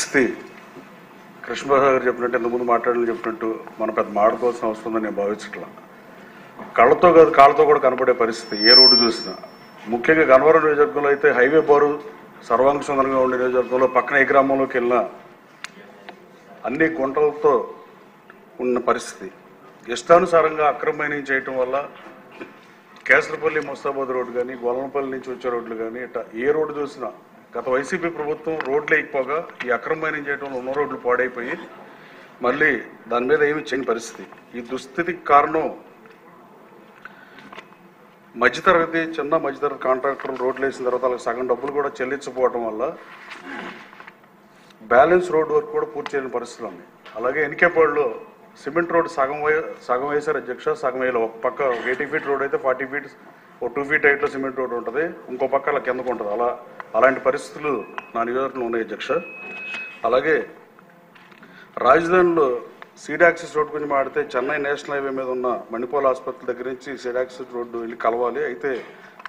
పరిస్థితి కృష్ణబాబు గారు చెప్పినట్టు ఇంతకుముందు మాట్లాడాలని చెప్పినట్టు మనం పెద్ద మాడుకోవాల్సిన అవసరం ఉందని నేను భావించట్లా. కళ్ళతో కాదు కాళ్ళతో కూడా కనపడే పరిస్థితి ఏ రోడ్డు చూసినా. ముఖ్యంగా గన్నవరం నియోజకవర్గంలో అయితే హైవే బారు సర్వాంగ సుందరంగా ఉండే నియోజకవర్గంలో పక్కన ఏ గ్రామంలోకి వెళ్ళినా అన్ని గుంటలతో ఉన్న పరిస్థితి. ఇష్టానుసారంగా అక్రమ మైనింగ్ చేయటం వల్ల కేసరపల్లి ముస్తాబాద్ రోడ్డు కానీ గొల్లనపల్లి నుంచి వచ్చే రోడ్లు కానీ ఇట్లా ఏ రోడ్డు చూసినా గత వైసీపీ ప్రభుత్వం రోడ్లు వేయకపోగా ఈ అక్రమ మైనింగ్ చేయడంలో ఉన్న రోడ్లు పాడైపోయి మళ్ళీ దాని మీద ఏమి చేయని పరిస్థితి. ఈ దుస్థితికి కారణం మధ్యతరగతి చిన్న మధ్యతరగతి కాంట్రాక్టర్లు రోడ్లు వేసిన తర్వాత వాళ్ళకి సగం డబ్బులు కూడా చెల్లించకపోవడం వల్ల బ్యాలెన్స్ రోడ్ వర్క్ కూడా పూర్తి చేయని పరిస్థితులు ఉన్నాయి. అలాగే ఎన్కేపాడులో సిమెంట్ రోడ్ సగం వేసారు అధ్యక్ష, సగం వేయాలి. ఒక పక్క 80 ఫీట్ రోడ్ అయితే 40 ఫీట్ 2 ఫీట్ హైట్లో సిమెంట్ రోడ్ ఉంటుంది, ఇంకో పక్క అలా కిందకు ఉంటుంది. అలాంటి పరిస్థితులు నా నియోజకవర్గంలో ఉన్నాయి అధ్యక్ష. అలాగే రాజధానిలో సీడ్ యాక్సెస్ రోడ్ గురించి మాడితే చెన్నై నేషనల్ హైవే మీద ఉన్న మణిపాల్ ఆసుపత్రి దగ్గర నుంచి సీడ్ యాక్సెస్ రోడ్డు వెళ్ళి కలవాలి. అయితే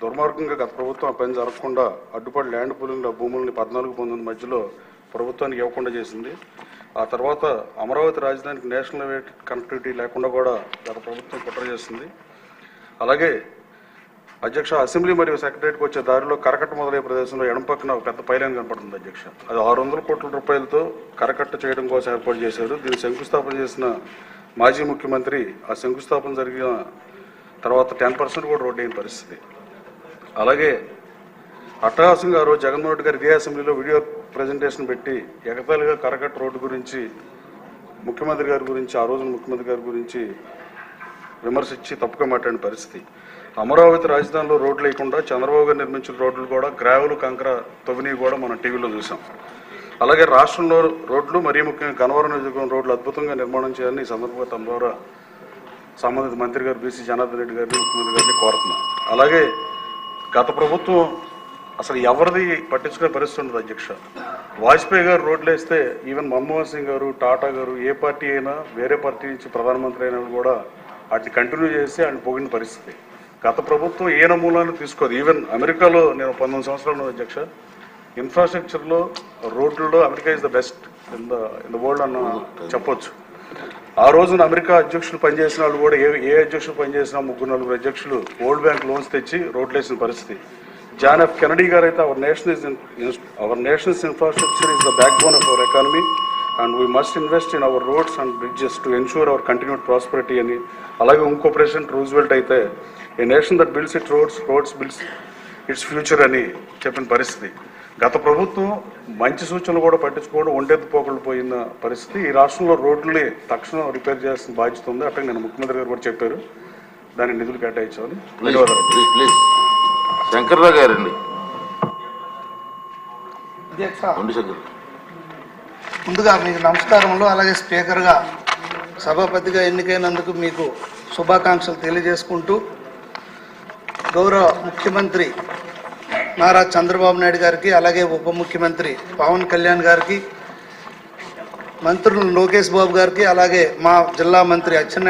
దుర్మార్గంగా గత ప్రభుత్వం ఆ పని జరగకుండా అడ్డుపడి ల్యాండ్ పూలింగ్లో భూములని 14-19 మధ్యలో ప్రభుత్వానికి ఇవ్వకుండా చేసింది. ఆ తర్వాత అమరావతి రాజధానికి నేషనల్ హైవే కనెక్టివిటీ లేకుండా కూడా గత ప్రభుత్వం కుట్ర చేస్తుంది. అలాగే అధ్యక్ష అసెంబ్లీ మరియు సెక్రటరీకి వచ్చే దారిలో కరకట్ట మొదలయ్యే ప్రదేశంలో ఎడం పక్కన ఒక పెద్ద పైలైన్ కనపడుతుంది అధ్యక్ష. అది 600 కోట్ల రూపాయలతో కరకట్ట చేయడం కోసం ఏర్పాటు చేశారు. దీన్ని శంకుస్థాపన చేసిన మాజీ ముఖ్యమంత్రి ఆ శంకుస్థాపన జరిగిన తర్వాత 10% కూడా రోడ్డు అయిన పరిస్థితి. అలాగే అట్టహాసంగా రోజు జగన్మోహన్ రెడ్డి గారు ఇదే అసెంబ్లీలో వీడియో ప్రజెంటేషన్ పెట్టి ఎగతాళిగా కరకట్ట రోడ్డు గురించి ముఖ్యమంత్రి గారి గురించి ఆ రోజున ముఖ్యమంత్రి గారి గురించి విమర్శించి తప్పుగా మాట్లాడిన పరిస్థితి. అమరావతి రాజధానిలో రోడ్లు లేకుండా చంద్రబాబు గారు నిర్మించిన రోడ్లు కూడా గ్రావెల్ కంకర తవ్విని కూడా మనం టీవీలో చూసాం. అలాగే రాష్ట్రంలో రోడ్లు మరీ ముఖ్యంగా గన్నవరం నియోజకవర్గం రోడ్లు అద్భుతంగా నిర్మాణం చేయాలని ఈ సందర్భంగా తమ ద్వారా సంబంధిత మంత్రి గారు బీసీ జనార్దన్ రెడ్డి గారిని ముఖ్యమంత్రి గారిని కోరుతున్నాం. అలాగే గత ప్రభుత్వం అసలు ఎవరిది పట్టించుకునే పరిస్థితి ఉండదు అధ్యక్ష. వాజ్పేయి గారు రోడ్లు వేస్తే ఈవెన్ మన్మోహన్ సింగ్ గారు, టాటా గారు, ఏ పార్టీ అయినా వేరే పార్టీ నుంచి ప్రధానమంత్రి అయినా కూడా వాటిని కంటిన్యూ చేసి ఆయన పోగిన పరిస్థితి. గత ప్రభుత్వం ఏ నమూనాను తీసుకోదు. ఈవెన్ అమెరికాలో నేను 19 సంవత్సరాలు అధ్యక్ష, ఇన్ఫ్రాస్ట్రక్చర్లో రోడ్లలో America is the best in the world అన్న చెప్పొచ్చు. ఆ రోజున అమెరికా అధ్యక్షులు పనిచేసిన వాళ్ళు కూడా ఏ అధ్యక్షులు పనిచేసినా 3-4 అధ్యక్షులు వరల్డ్ బ్యాంక్ లోన్స్ తెచ్చి రోడ్లు వేసిన పరిస్థితి. జాన్ ఎఫ్ కెనడీ గారు అయితే our nationals infrastructure is the backbone of our economy and we must invest in our roads and bridges to ensure our continued prosperity అని. అలాగే ఇంకో ప్రెసిడెంట్ రూజ్వెల్ట్ అయితే a nation that builds it roads builds its future అని చెప్పిన పరిస్థితి. గత ప్రభుత్వం మంచి సూచనలు కూడా పట్టించుకోవడం ఒంటెత్తుపోకలు పోయిన పరిస్థితి. ఈ రాష్ట్రంలో రోడ్లని తక్షణం రిపేర్ చేయాల్సిన బాధ్యత ఉంది. అట్లా నేను ముఖ్యమంత్రి గారు కూడా చెప్పారు, దానికి నిధులు కేటాయించాలని. ధన్యవాదాలు. శంకర్రావు గారండి. ముందుగా మీకు నమస్కారములు. అలాగే స్పీకర్గా సభాపతిగా ఎన్నికైనందుకు మీకు శుభాకాంక్షలు తెలియజేసుకుంటూ గౌరవ ముఖ్యమంత్రి నారా చంద్రబాబు నాయుడు గారికి, అలాగే ఉప ముఖ్యమంత్రి పవన్ కళ్యాణ్ గారికి, మంత్రులు లోకేష్ బాబు గారికి, అలాగే మా జిల్లా మంత్రి అచ్చెన్నాయుడు